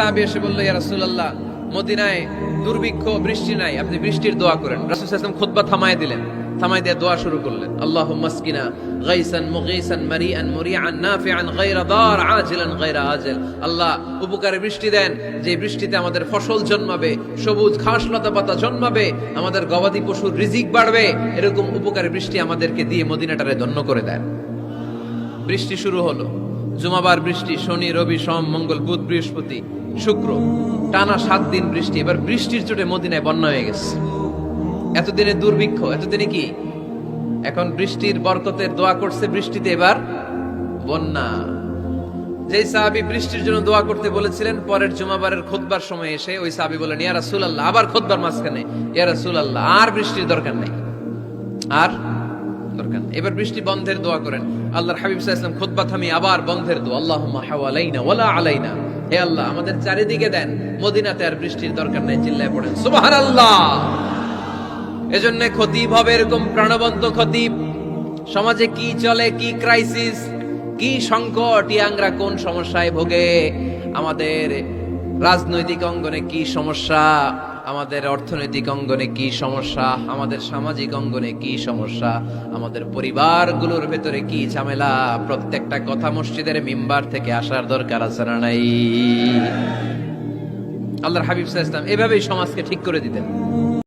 সাহাবী এসে বলল, ইয়া রাসূলুল্লাহ, মদিনায় দুর্ভিক্ষ, বৃষ্টি নাই, আপনি বৃষ্টির দোয়া করেন। রাসূল সাল্লাল্লাহু আলাইহি ওয়াসাল্লাম খুতবা থামায় দিলেন, থামায় দিয়ে দোয়া শুরু করলেন, আল্লাহুম্মা আসকিনা গাইসান মুগীসান মারিআন মুরিআন নাফিআন গায়রা দার আজিলান গায়রা আজিল। আল্লাহ, উপকারে বৃষ্টি দেন, যে বৃষ্টিতে আমাদের ফসল জন্মাবে, সবুজ ঘাস লতা পাতা জন্মাবে, আমাদের গবাদি পশুর রিজিক বাড়বে, এরকম উপকারে বৃষ্টি আমাদেরকে দিয়ে মদিনাটারে ধন্য করে দেন। বৃষ্টি শুরু হলো, জুমাবার বৃষ্টি, শনি রবি সোম মঙ্গল বুধ বৃহস্পতি শুক্র, টানা 7 দিন বৃষ্টি। এবার বৃষ্টির চোটে মদিনায় বন্যা হয়ে গেছে। এতদিনে দুর্ভিক্ষ, এতদিনে কি, এখন বৃষ্টির বরকতের দোয়া করছে, বৃষ্টিতে এবার বন্যা। যেই সাহাবী বৃষ্টির জন্য দোয়া করতে বলেছিলেন, পরের জুমাবারের খুতবার সময় এসে ওই সাহাবী বলেন, ইয়া রাসূলুল্লাহ, আবার খুতবার মাঝখানে, ইয়া রাসূলুল্লাহ, আর বৃষ্টির দরকার নেই, আর দরকার নেই, এবার বৃষ্টি বন্ধের দোয়া করেন। আল্লাহর হাবিব সাল্লাল্লাহু আলাইহি ওয়াসাল্লাম খুতবা থামিয়ে আবার বন্ধের দোয়া, আল্লাহুম্মা হাওয়ালাইনা ওয়ালা আলাইনা, হে আল্লাহ আমাদের চারিদিকে দেন, মদিনাতে আর বৃষ্টির দরকার নেই। চিল্লায় পড়েন সুবহানাল্লাহ। এজন্য খতিব হবে এরকম প্রাণবন্ত খতিব। সমাজে কি চলে, কি ক্রাইসিস, কি সংকট, ইয়াংরা কোন সমস্যায় ভোগে, আমাদের রাজনৈতিক অঙ্গনে কি সমস্যা, আমাদের অর্থনৈতিক অঙ্গনে কি সমস্যা, আমাদের সামাজিক অঙ্গনে কি সমস্যা, আমাদের পরিবারগুলোর ভেতরে কি ঝামেলা, প্রত্যেকটা কথা মসজিদের মিম্বার থেকে আসার দরকার আছে না নাই? আল্লাহর হাবিব সাল্লাল্লাহু আলাইহি ওয়াসাল্লাম এভাবেই সমাজকে ঠিক করে দিতেন।